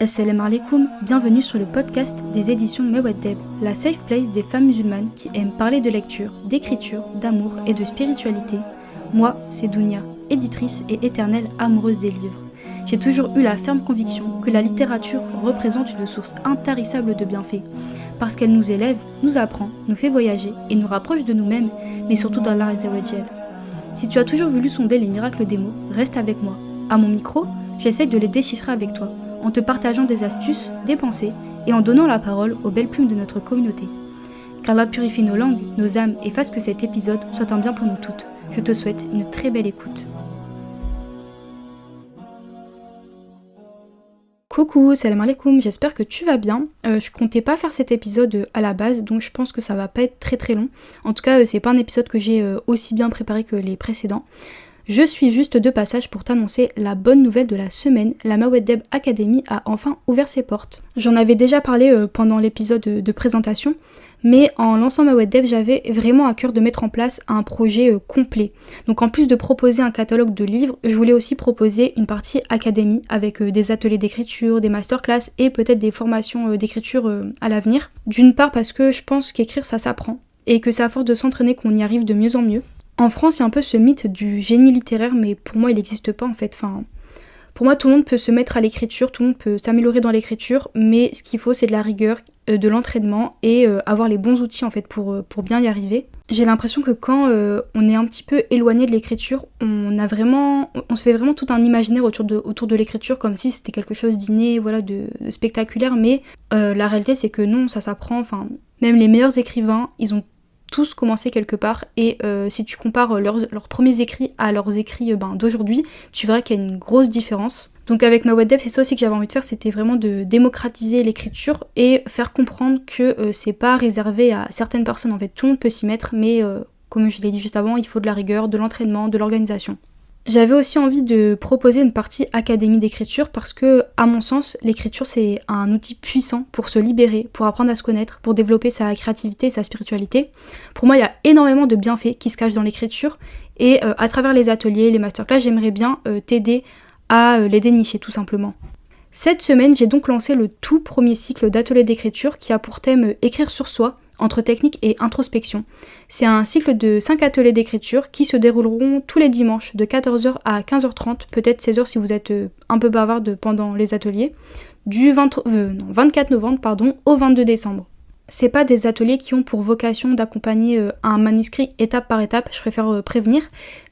Assalamu alaikum, bienvenue sur le podcast des éditions Mewaddeb, la safe place des femmes musulmanes qui aiment parler de lecture, d'écriture, d'amour et de spiritualité. Moi, c'est Dounia, éditrice et éternelle amoureuse des livres. J'ai toujours eu la ferme conviction que la littérature représente une source intarissable de bienfaits, parce qu'elle nous élève, nous apprend, nous fait voyager et nous rapproche de nous-mêmes, mais surtout d'Allah Azza wa Jal. Si tu as toujours voulu sonder les miracles des mots, reste avec moi. À mon micro, j'essaye de les déchiffrer avec toi, en te partageant des astuces, des pensées et en donnant la parole aux belles plumes de notre communauté. Qu'Allah purifie nos langues, nos âmes et fasse que cet épisode soit un bien pour nous toutes. Je te souhaite une très belle écoute. Coucou, salam alaikum, j'espère que tu vas bien. Je comptais pas faire cet épisode à la base, donc je pense que ça va pas être très long. En tout cas, c'est pas un épisode que j'ai aussi bien préparé que les précédents. Je suis juste de passage pour t'annoncer la bonne nouvelle de la semaine, la Mewaddeb Academy a enfin ouvert ses portes. J'en avais déjà parlé pendant l'épisode de présentation, mais en lançant Mewaddeb, j'avais vraiment à cœur de mettre en place un projet complet. Donc en plus de proposer un catalogue de livres, je voulais aussi proposer une partie académie avec des ateliers d'écriture, des masterclass et peut-être des formations d'écriture à l'avenir. D'une part parce que je pense qu'écrire ça s'apprend et que c'est à force de s'entraîner qu'on y arrive de mieux en mieux. En France, il y a un peu ce mythe du génie littéraire, mais pour moi, il n'existe pas en fait. Pour moi, tout le monde peut se mettre à l'écriture, tout le monde peut s'améliorer dans l'écriture, mais ce qu'il faut, c'est de la rigueur, de l'entraînement et avoir les bons outils en fait pour bien y arriver. J'ai l'impression que quand on est un petit peu éloigné de l'écriture, on se fait vraiment tout un imaginaire autour de l'écriture, comme si c'était quelque chose d'inné, voilà, de spectaculaire, mais la réalité, c'est que non, ça s'apprend. Même les meilleurs écrivains, ils ont tous commencé quelque part et si tu compares leurs premiers écrits à leurs écrits d'aujourd'hui, tu verras qu'il y a une grosse différence. Donc avec Mewaddeb, c'est ça aussi que j'avais envie de faire, c'était vraiment de démocratiser l'écriture et faire comprendre que c'est pas réservé à certaines personnes, en fait tout le monde peut s'y mettre, mais comme je l'ai dit juste avant, il faut de la rigueur, de l'entraînement, de l'organisation. J'avais aussi envie de proposer une partie académie d'écriture parce que, à mon sens, l'écriture c'est un outil puissant pour se libérer, pour apprendre à se connaître, pour développer sa créativité et sa spiritualité. Pour moi, il y a énormément de bienfaits qui se cachent dans l'écriture et à travers les ateliers, les masterclass, j'aimerais bien t'aider à les dénicher tout simplement. Cette semaine, j'ai donc lancé le tout premier cycle d'ateliers d'écriture qui a pour thème écrire sur soi, entre technique et introspection. C'est un cycle de 5 ateliers d'écriture qui se dérouleront tous les dimanches de 14h à 15h30, peut-être 16h si vous êtes un peu bavarde pendant les ateliers, du 24 novembre au 22 décembre. C'est pas des ateliers qui ont pour vocation d'accompagner un manuscrit étape par étape, je préfère prévenir,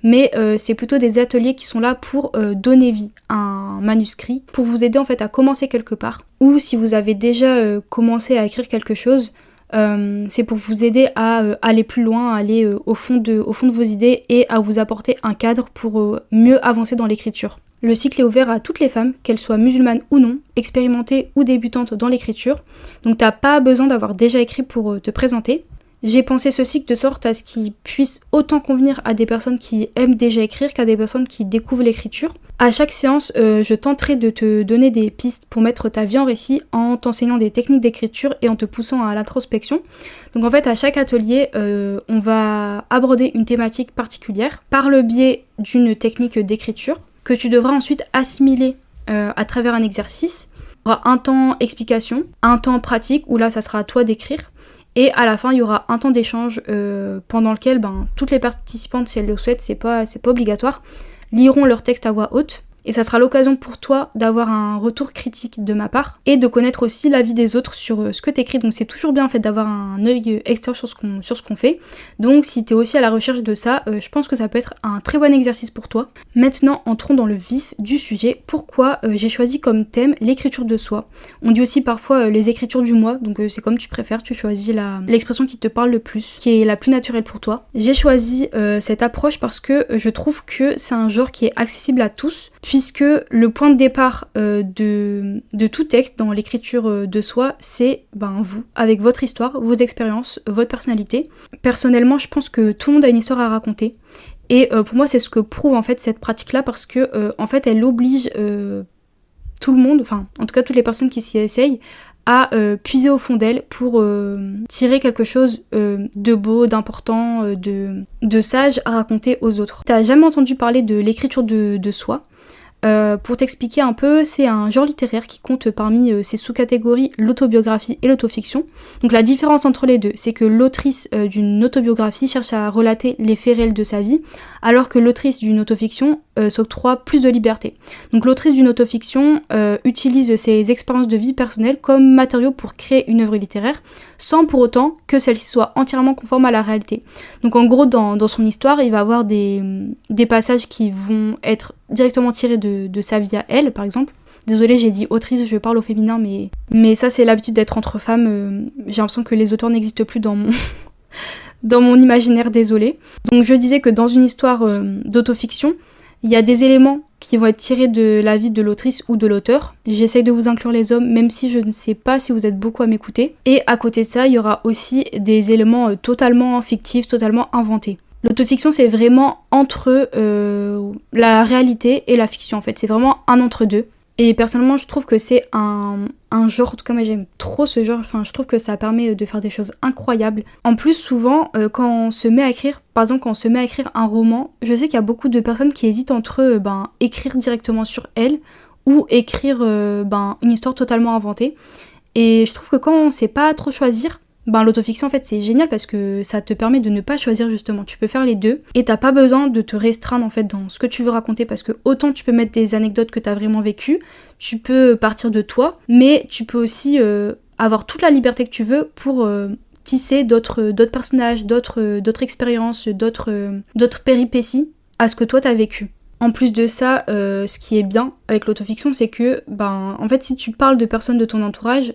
mais c'est plutôt des ateliers qui sont là pour donner vie à un manuscrit, pour vous aider en fait à commencer quelque part, ou si vous avez déjà commencé à écrire quelque chose, c'est pour vous aider à aller plus loin, à aller au fond de vos idées et à vous apporter un cadre pour mieux avancer dans l'écriture. Le cycle est ouvert à toutes les femmes, qu'elles soient musulmanes ou non, expérimentées ou débutantes dans l'écriture, donc t'as pas besoin d'avoir déjà écrit pour te présenter. J'ai pensé ce cycle de sorte à ce qu'il puisse autant convenir à des personnes qui aiment déjà écrire qu'à des personnes qui découvrent l'écriture. À chaque séance, je tenterai de te donner des pistes pour mettre ta vie en récit en t'enseignant des techniques d'écriture et en te poussant à l'introspection. Donc en fait, à chaque atelier, on va aborder une thématique particulière par le biais d'une technique d'écriture que tu devras ensuite assimiler à travers un exercice. Il y aura un temps explication, un temps pratique où là, ça sera à toi d'écrire. Et à la fin, il y aura un temps d'échange pendant lequel toutes les participantes, si elles le souhaitent, c'est pas obligatoire, liront leur texte à voix haute. Et ça sera l'occasion pour toi d'avoir un retour critique de ma part et de connaître aussi l'avis des autres sur ce que t'écris. Donc c'est toujours bien en fait d'avoir un œil extérieur sur ce qu'on fait. Donc si t'es aussi à la recherche de ça, je pense que ça peut être un très bon exercice pour toi. Maintenant, entrons dans le vif du sujet. Pourquoi j'ai choisi comme thème l'écriture de soi. On dit aussi parfois les écritures du moi, donc c'est comme tu préfères, tu choisis l'expression qui te parle le plus, qui est la plus naturelle pour toi. J'ai choisi cette approche parce que je trouve que c'est un genre qui est accessible à tous, puisque le point de départ de tout texte dans l'écriture de soi, c'est vous, avec votre histoire, vos expériences, votre personnalité. Personnellement, je pense que tout le monde a une histoire à raconter. Et pour moi, c'est ce que prouve en fait cette pratique-là, parce que en fait, elle oblige tout le monde, enfin en tout cas toutes les personnes qui s'y essayent, à puiser au fond d'elle pour tirer quelque chose de beau, d'important, de sage à raconter aux autres. T'as jamais entendu parler de l'écriture de soi? Pour t'expliquer un peu, c'est un genre littéraire qui compte parmi ses sous-catégories l'autobiographie et l'autofiction. Donc la différence entre les deux, c'est que l'autrice d'une autobiographie cherche à relater les faits réels de sa vie, alors que l'autrice d'une autofiction s'octroie plus de liberté. Donc l'autrice d'une autofiction utilise ses expériences de vie personnelles comme matériau pour créer une œuvre littéraire, sans pour autant que celle-ci soit entièrement conforme à la réalité. Donc en gros, dans son histoire, il va y avoir des passages qui vont être directement tirés de sa vie à elle, par exemple. Désolée, j'ai dit autrice, je parle au féminin, mais ça c'est l'habitude d'être entre femmes. J'ai l'impression que les auteurs n'existent plus dans mon... dans mon imaginaire, désolée. Donc je disais que dans une histoire d'autofiction, il y a des éléments qui vont être tirés de la vie de l'autrice ou de l'auteur. J'essaye de vous inclure les hommes, même si je ne sais pas si vous êtes beaucoup à m'écouter. Et à côté de ça, il y aura aussi des éléments totalement fictifs, totalement inventés. L'autofiction, c'est vraiment entre la réalité et la fiction, en fait. C'est vraiment un entre-deux. Et personnellement, je trouve que c'est un genre, en tout cas moi j'aime trop ce genre, enfin je trouve que ça permet de faire des choses incroyables. En plus, souvent, quand on se met à écrire, par exemple quand on se met à écrire un roman, je sais qu'il y a beaucoup de personnes qui hésitent entre écrire directement sur elle ou écrire une histoire totalement inventée. Et je trouve que quand on sait pas trop choisir, l'autofiction en fait c'est génial parce que ça te permet de ne pas choisir justement, tu peux faire les deux et t'as pas besoin de te restreindre en fait dans ce que tu veux raconter parce que autant tu peux mettre des anecdotes que t'as vraiment vécues, tu peux partir de toi, mais tu peux aussi avoir toute la liberté que tu veux pour tisser d'autres personnages, d'autres expériences, d'autres péripéties à ce que toi t'as vécu. En plus de ça, ce qui est bien avec l'autofiction c'est que en fait si tu parles de personnes de ton entourage,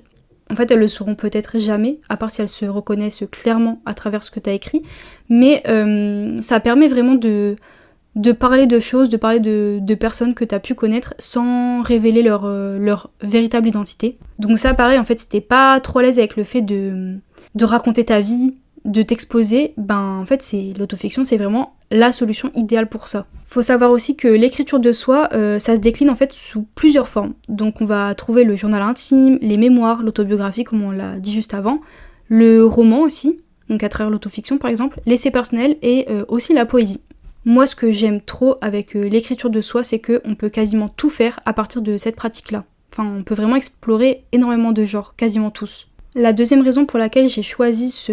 en fait, elles le sauront peut-être jamais, à part si elles se reconnaissent clairement à travers ce que tu as écrit. Mais ça permet vraiment de parler de choses, de parler de personnes que tu as pu connaître sans révéler leur véritable identité. Donc ça, pareil, en fait, si t'es pas trop à l'aise avec le fait de raconter ta vie, de t'exposer, en fait, l'autofiction, c'est vraiment la solution idéale pour ça. Faut savoir aussi que l'écriture de soi, ça se décline en fait sous plusieurs formes. Donc on va trouver le journal intime, les mémoires, l'autobiographie comme on l'a dit juste avant, le roman aussi, donc à travers l'autofiction par exemple, l'essai personnel et aussi la poésie. Moi ce que j'aime trop avec l'écriture de soi, c'est qu'on peut quasiment tout faire à partir de cette pratique-là. Enfin on peut vraiment explorer énormément de genres, quasiment tous. La deuxième raison pour laquelle j'ai choisi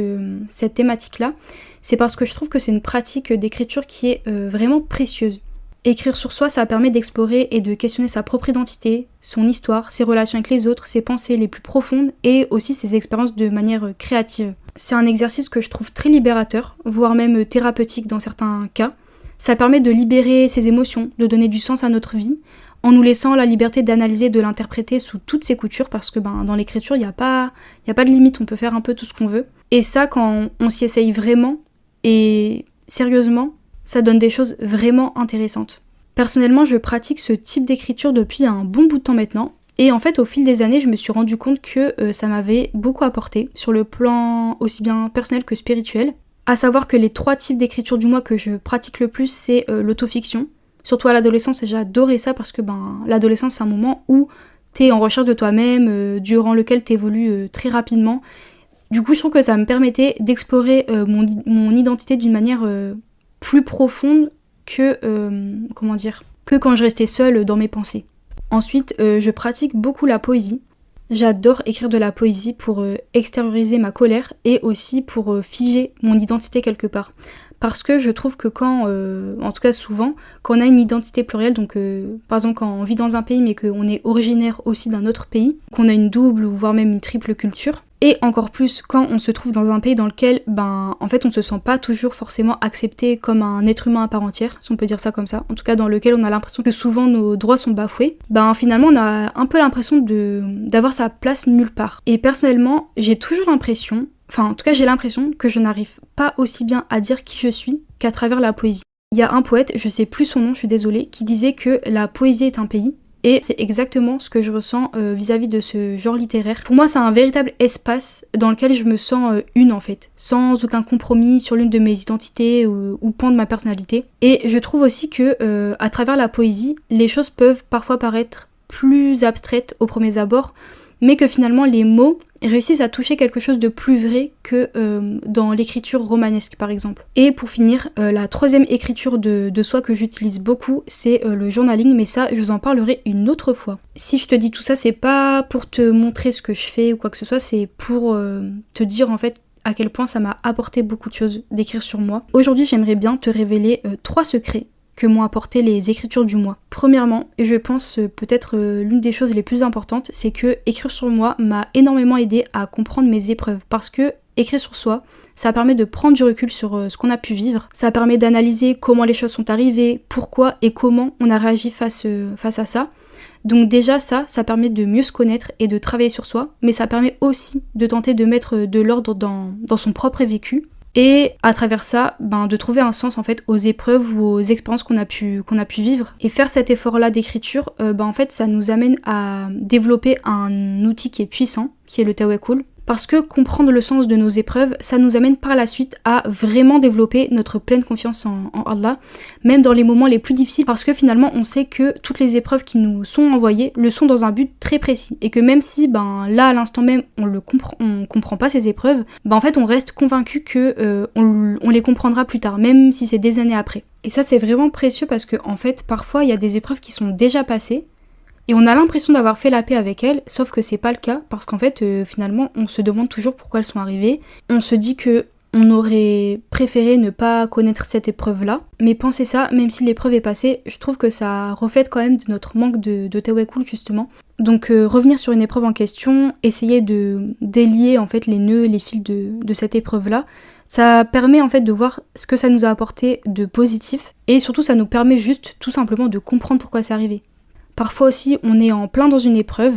cette thématique-là, c'est parce que je trouve que c'est une pratique d'écriture qui est vraiment précieuse. Écrire sur soi, ça permet d'explorer et de questionner sa propre identité, son histoire, ses relations avec les autres, ses pensées les plus profondes et aussi ses expériences de manière créative. C'est un exercice que je trouve très libérateur, voire même thérapeutique dans certains cas. Ça permet de libérer ses émotions, de donner du sens à notre vie, en nous laissant la liberté d'analyser et de l'interpréter sous toutes ses coutures, parce que dans l'écriture, il n'y a pas de limite, on peut faire un peu tout ce qu'on veut. Et ça, quand on s'y essaye vraiment, et sérieusement, ça donne des choses vraiment intéressantes. Personnellement, je pratique ce type d'écriture depuis un bon bout de temps maintenant, et en fait, au fil des années, je me suis rendu compte que ça m'avait beaucoup apporté, sur le plan aussi bien personnel que spirituel. À savoir que les 3 types d'écriture du mois que je pratique le plus, c'est l'autofiction. Surtout à l'adolescence, j'ai adoré ça parce que l'adolescence c'est un moment où t'es en recherche de toi-même, durant lequel t'évolues très rapidement. Du coup je trouve que ça me permettait d'explorer mon identité d'une manière plus profonde que quand je restais seule dans mes pensées. Ensuite je pratique beaucoup la poésie. J'adore écrire de la poésie pour extérioriser ma colère et aussi pour figer mon identité quelque part. Parce que je trouve que en tout cas souvent, quand on a une identité plurielle, donc par exemple quand on vit dans un pays mais qu'on est originaire aussi d'un autre pays, qu'on a une double ou voire même une triple culture, et encore plus quand on se trouve dans un pays dans lequel en fait on se sent pas toujours forcément accepté comme un être humain à part entière, si on peut dire ça comme ça, en tout cas dans lequel on a l'impression que souvent nos droits sont bafoués, finalement on a un peu l'impression d'avoir sa place nulle part. Et personnellement, j'ai toujours l'impression, en tout cas j'ai l'impression que je n'arrive pas aussi bien à dire qui je suis qu'à travers la poésie. Il y a un poète, je sais plus son nom, je suis désolée, qui disait que la poésie est un pays. Et c'est exactement ce que je ressens vis-à-vis de ce genre littéraire. Pour moi, c'est un véritable espace dans lequel je me sens une en fait, sans aucun compromis sur l'une de mes identités ou pan de ma personnalité. Et je trouve aussi que à travers la poésie, les choses peuvent parfois paraître plus abstraites au premier abord, mais que finalement les mots réussissent à toucher quelque chose de plus vrai que dans l'écriture romanesque par exemple. Et pour finir, la troisième écriture de soi que j'utilise beaucoup, c'est le journaling, mais ça je vous en parlerai une autre fois. Si je te dis tout ça, c'est pas pour te montrer ce que je fais ou quoi que ce soit, c'est pour te dire en fait à quel point ça m'a apporté beaucoup de choses d'écrire sur moi. Aujourd'hui, j'aimerais bien te révéler 3 secrets que m'ont apporté les écritures du mois. Premièrement, et je pense peut-être l'une des choses les plus importantes, c'est que écrire sur moi m'a énormément aidé à comprendre mes épreuves, parce que écrire sur soi, ça permet de prendre du recul sur ce qu'on a pu vivre, ça permet d'analyser comment les choses sont arrivées, pourquoi et comment on a réagi face à ça. Donc déjà ça permet de mieux se connaître et de travailler sur soi, mais ça permet aussi de tenter de mettre de l'ordre dans son propre vécu, et à travers ça, de trouver un sens en fait aux épreuves ou aux expériences qu'on a pu vivre. Et faire cet effort-là d'écriture, en fait ça nous amène à développer un outil qui est puissant, qui est le tawakkul. Parce que comprendre le sens de nos épreuves, ça nous amène par la suite à vraiment développer notre pleine confiance en Allah, même dans les moments les plus difficiles, parce que finalement on sait que toutes les épreuves qui nous sont envoyées le sont dans un but très précis, et que même si là à l'instant même on comprend pas ces épreuves, en fait on reste convaincu que on les comprendra plus tard, même si c'est des années après. Et ça c'est vraiment précieux parce que en fait parfois il y a des épreuves qui sont déjà passées, et on a l'impression d'avoir fait la paix avec elles, sauf que c'est pas le cas, parce qu'en fait, finalement, on se demande toujours pourquoi elles sont arrivées. On se dit que on aurait préféré ne pas connaître cette épreuve-là, mais penser ça, même si l'épreuve est passée, je trouve que ça reflète quand même de notre manque de tawakkul justement. Donc revenir sur une épreuve en question, essayer de délier en fait les nœuds, les fils de cette épreuve-là, ça permet en fait de voir ce que ça nous a apporté de positif, et surtout ça nous permet juste tout simplement de comprendre pourquoi c'est arrivé. Parfois aussi, on est en plein dans une épreuve,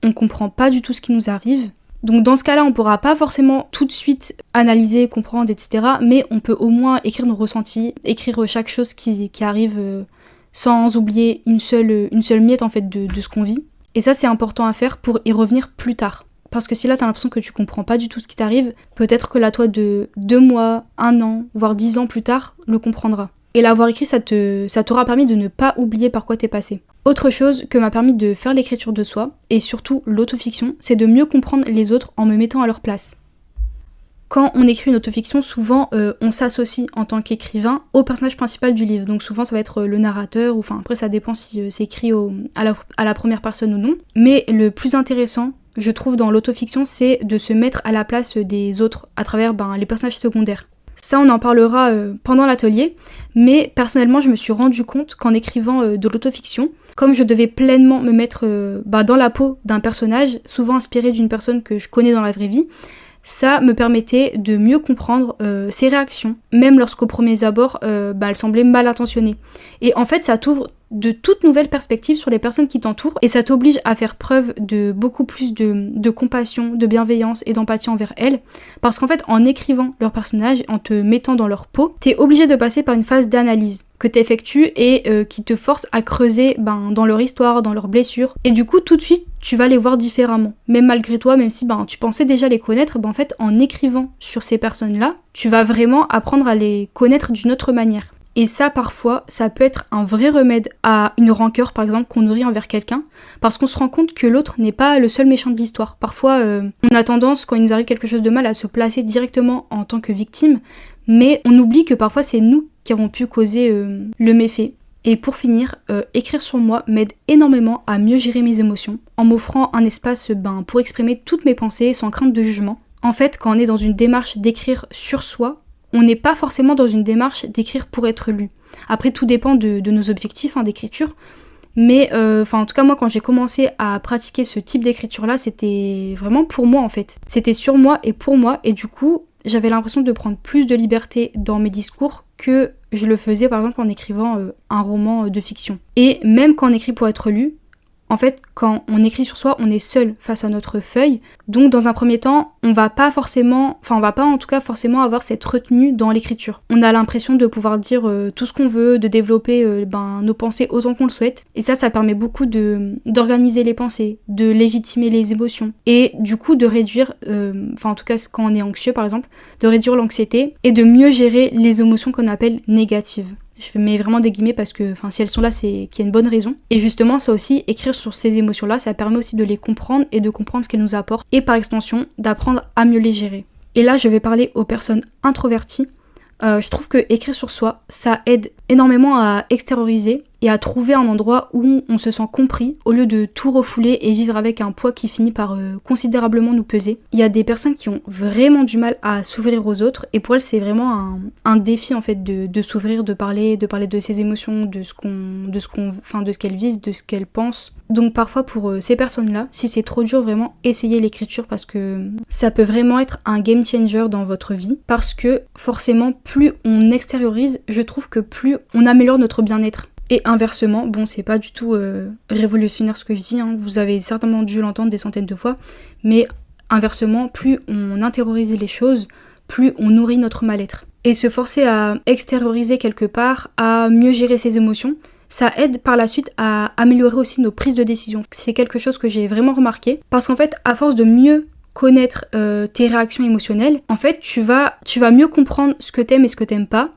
on comprend pas du tout ce qui nous arrive. Donc dans ce cas-là, on pourra pas forcément tout de suite analyser, comprendre, etc. Mais on peut au moins écrire nos ressentis, écrire chaque chose qui arrive sans oublier une seule miette en fait de ce qu'on vit. Et ça, c'est important à faire pour y revenir plus tard. Parce que si là, t'as l'impression que tu comprends pas du tout ce qui t'arrive, peut-être que là, toi, de 2 mois, 1 an, voire 10 ans plus tard, le comprendras. Et l'avoir écrit, ça t'aura permis de ne pas oublier par quoi t'es passé. Autre chose que m'a permis de faire l'écriture de soi, et surtout l'autofiction, c'est de mieux comprendre les autres en me mettant à leur place. Quand on écrit une autofiction, souvent on s'associe en tant qu'écrivain au personnage principal du livre. Donc souvent ça va être le narrateur, ou enfin après ça dépend si c'est écrit à la première personne ou non. Mais le plus intéressant, je trouve, dans l'autofiction, c'est de se mettre à la place des autres à travers les personnages secondaires. Ça, on en parlera pendant l'atelier, mais personnellement, je me suis rendu compte qu'en écrivant de l'autofiction, comme je devais pleinement me mettre dans la peau d'un personnage, souvent inspiré d'une personne que je connais dans la vraie vie, ça me permettait de mieux comprendre ses réactions, même lorsqu'au premier abord, elles semblaient mal intentionnées. Et en fait, ça t'ouvre de toutes nouvelles perspectives sur les personnes qui t'entourent, et ça t'oblige à faire preuve de beaucoup plus de compassion, de bienveillance et d'empathie envers elles, parce qu'en fait, en écrivant leurs personnages, en te mettant dans leur peau, t'es obligé de passer par une phase d'analyse que t'effectues et qui te force à creuser dans leur histoire, dans leurs blessures, et du coup, tout de suite, tu vas les voir différemment. Même malgré toi, même si tu pensais déjà les connaître, en fait, en écrivant sur ces personnes-là, tu vas vraiment apprendre à les connaître d'une autre manière. Et ça, parfois, ça peut être un vrai remède à une rancœur, par exemple, qu'on nourrit envers quelqu'un, parce qu'on se rend compte que l'autre n'est pas le seul méchant de l'histoire. Parfois, on a tendance, quand il nous arrive quelque chose de mal, à se placer directement en tant que victime, mais on oublie que parfois c'est nous qui avons pu causer le méfait. Et pour finir, écrire sur moi m'aide énormément à mieux gérer mes émotions, en m'offrant un espace pour exprimer toutes mes pensées sans crainte de jugement. En fait, quand on est dans une démarche d'écrire sur soi, on n'est pas forcément dans une démarche d'écrire pour être lu. Après, tout dépend de nos objectifs d'écriture, mais en tout cas, moi, quand j'ai commencé à pratiquer ce type d'écriture-là, c'était vraiment pour moi, en fait. C'était sur moi, et du coup, j'avais l'impression de prendre plus de liberté dans mes discours que je le faisais, par exemple, en écrivant un roman de fiction. Et même quand on écrit pour être lu, en fait, quand on écrit sur soi, on est seul face à notre feuille. Donc, dans un premier temps, on va pas en tout cas forcément avoir cette retenue dans l'écriture. On a l'impression de pouvoir dire tout ce qu'on veut, de développer nos pensées autant qu'on le souhaite. Et ça permet beaucoup d'organiser les pensées, de légitimer les émotions. Et du coup, de réduire, en tout cas quand on est anxieux par exemple, de réduire l'anxiété et de mieux gérer les émotions qu'on appelle négatives. Je mets vraiment des guillemets parce que si elles sont là, c'est qu'il y a une bonne raison. Et justement, ça aussi, écrire sur ces émotions-là, ça permet aussi de les comprendre et de comprendre ce qu'elles nous apportent. Et par extension, d'apprendre à mieux les gérer. Et là, je vais parler aux personnes introverties. Je trouve que écrire sur soi, ça aide énormément à extérioriser et à trouver un endroit où on se sent compris au lieu de tout refouler et vivre avec un poids qui finit par considérablement nous peser. Il y a des personnes qui ont vraiment du mal à s'ouvrir aux autres et pour elles c'est vraiment un défi en fait de s'ouvrir, de parler de ses émotions, de ce qu'elles vivent, de ce qu'elles pensent. Donc parfois pour ces personnes-là, si c'est trop dur, vraiment essayez l'écriture parce que ça peut vraiment être un game changer dans votre vie parce que forcément plus on extériorise, je trouve que plus on améliore notre bien-être. Et inversement, bon c'est pas du tout révolutionnaire ce que je dis, hein, vous avez certainement dû l'entendre des centaines de fois, mais inversement, plus on intériorise les choses, plus on nourrit notre mal-être. Et se forcer à extérioriser quelque part, à mieux gérer ses émotions, ça aide par la suite à améliorer aussi nos prises de décision. C'est quelque chose que j'ai vraiment remarqué, parce qu'en fait, à force de mieux connaître tes réactions émotionnelles, en fait, tu vas mieux comprendre ce que t'aimes et ce que t'aimes pas,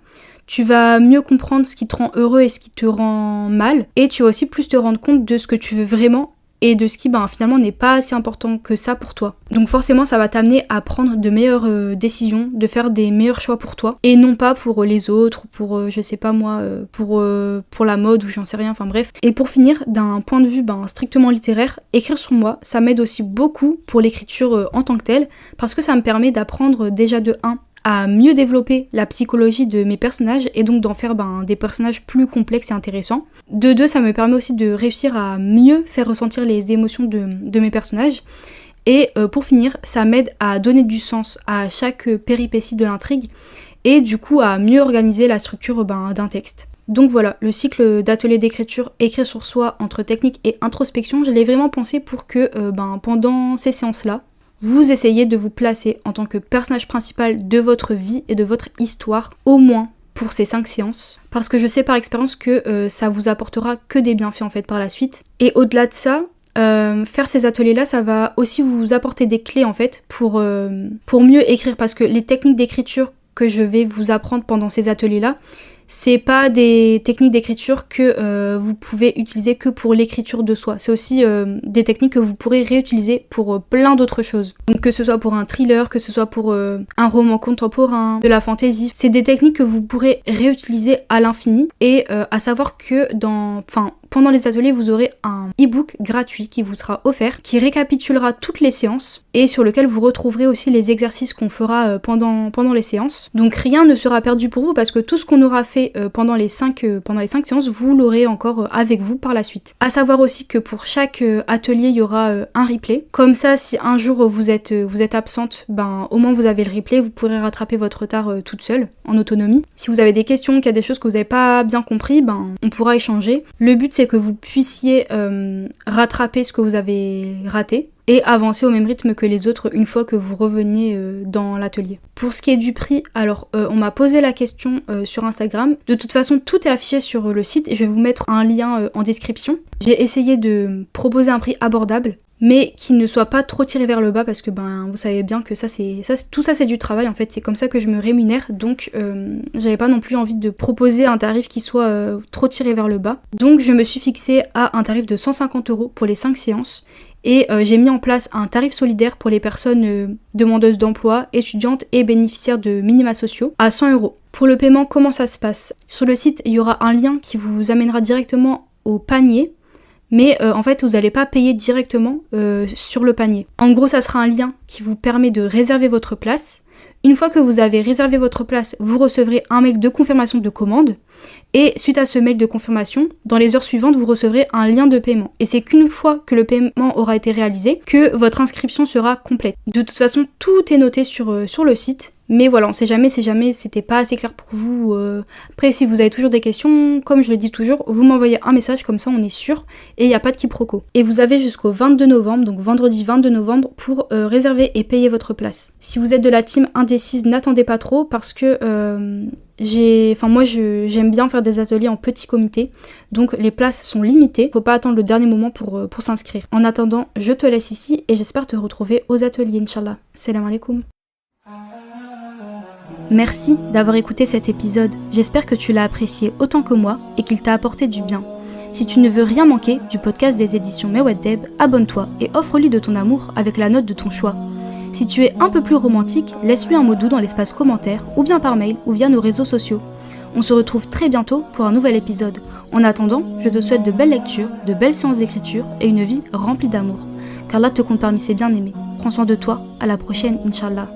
tu vas mieux comprendre ce qui te rend heureux et ce qui te rend mal, et tu vas aussi plus te rendre compte de ce que tu veux vraiment et de ce qui finalement n'est pas assez important que ça pour toi. Donc forcément ça va t'amener à prendre de meilleures décisions, de faire des meilleurs choix pour toi et non pas pour les autres, pour je sais pas moi, pour la mode ou j'en sais rien, enfin bref. Et pour finir, d'un point de vue strictement littéraire, écrire sur moi, ça m'aide aussi beaucoup pour l'écriture en tant que telle parce que ça me permet d'apprendre déjà de 1 à mieux développer la psychologie de mes personnages et donc d'en faire des personnages plus complexes et intéressants. De 2, ça me permet aussi de réussir à mieux faire ressentir les émotions de mes personnages. Et pour finir, ça m'aide à donner du sens à chaque péripétie de l'intrigue et du coup à mieux organiser la structure d'un texte. Donc voilà, le cycle d'atelier d'écriture écrit sur soi entre technique et introspection, je l'ai vraiment pensé pour que pendant ces séances-là, vous essayez de vous placer en tant que personnage principal de votre vie et de votre histoire, au moins pour ces 5 séances, parce que je sais par expérience que ça vous apportera que des bienfaits en fait par la suite. Et au-delà de ça, faire ces ateliers-là, ça va aussi vous apporter des clés en fait pour mieux écrire, parce que les techniques d'écriture que je vais vous apprendre pendant ces ateliers-là, c'est pas des techniques d'écriture que vous pouvez utiliser que pour l'écriture de soi. C'est aussi des techniques que vous pourrez réutiliser pour plein d'autres choses. Donc que ce soit pour un thriller, que ce soit pour un roman contemporain, de la fantasy. C'est des techniques que vous pourrez réutiliser à l'infini. Et à savoir que pendant les ateliers, vous aurez un e-book gratuit qui vous sera offert, qui récapitulera toutes les séances et sur lequel vous retrouverez aussi les exercices qu'on fera pendant les séances. Donc rien ne sera perdu pour vous parce que tout ce qu'on aura fait pendant les 5 séances, vous l'aurez encore avec vous par la suite. À savoir aussi que pour chaque atelier, il y aura un replay. Comme ça, si un jour vous êtes absente, au moins vous avez le replay, vous pourrez rattraper votre retard toute seule, en autonomie. Si vous avez des questions, qu'il y a des choses que vous n'avez pas bien compris, on pourra échanger. Le but c'est que vous puissiez rattraper ce que vous avez raté et avancer au même rythme que les autres une fois que vous reveniez dans l'atelier. Pour ce qui est du prix, alors on m'a posé la question sur Instagram. De toute façon, tout est affiché sur le site et je vais vous mettre un lien en description. J'ai essayé de proposer un prix abordable, mais qui ne soit pas trop tiré vers le bas parce que vous savez bien que tout ça c'est du travail en fait, c'est comme ça que je me rémunère, donc j'avais pas non plus envie de proposer un tarif qui soit trop tiré vers le bas. Donc je me suis fixée à un tarif de 150 € pour les 5 séances et j'ai mis en place un tarif solidaire pour les personnes demandeuses d'emploi, étudiantes et bénéficiaires de minima sociaux à 100 €. Pour le paiement, comment ça se passe? Sur le site, il y aura un lien qui vous amènera directement au panier. Mais en fait vous n'allez pas payer directement sur le panier. En gros ça sera un lien qui vous permet de réserver votre place. Une fois que vous avez réservé votre place, vous recevrez un mail de confirmation de commande. Et suite à ce mail de confirmation, dans les heures suivantes, vous recevrez un lien de paiement. Et c'est qu'une fois que le paiement aura été réalisé, que votre inscription sera complète. De toute façon, tout est noté sur le site. Mais voilà, on sait jamais, c'était pas assez clair pour vous. Après, si vous avez toujours des questions, comme je le dis toujours, vous m'envoyez un message, comme ça on est sûr, et il n'y a pas de quiproquo. Et vous avez jusqu'au 22 novembre, donc vendredi 22 novembre, pour réserver et payer votre place. Si vous êtes de la team indécise, n'attendez pas trop, parce que moi j'aime bien faire des ateliers en petit comité, donc les places sont limitées, faut pas attendre le dernier moment pour s'inscrire. En attendant, je te laisse ici, et j'espère te retrouver aux ateliers, Inch'Allah. Salam alaikum. Merci d'avoir écouté cet épisode, j'espère que tu l'as apprécié autant que moi et qu'il t'a apporté du bien. Si tu ne veux rien manquer du podcast des éditions Mewaddeb, abonne-toi et offre-lui de ton amour avec la note de ton choix. Si tu es un peu plus romantique, laisse-lui un mot doux dans l'espace commentaire ou bien par mail ou via nos réseaux sociaux. On se retrouve très bientôt pour un nouvel épisode. En attendant, je te souhaite de belles lectures, de belles séances d'écriture et une vie remplie d'amour. Qu'Allah te compte parmi ses bien-aimés. Prends soin de toi, à la prochaine, Inch'Allah.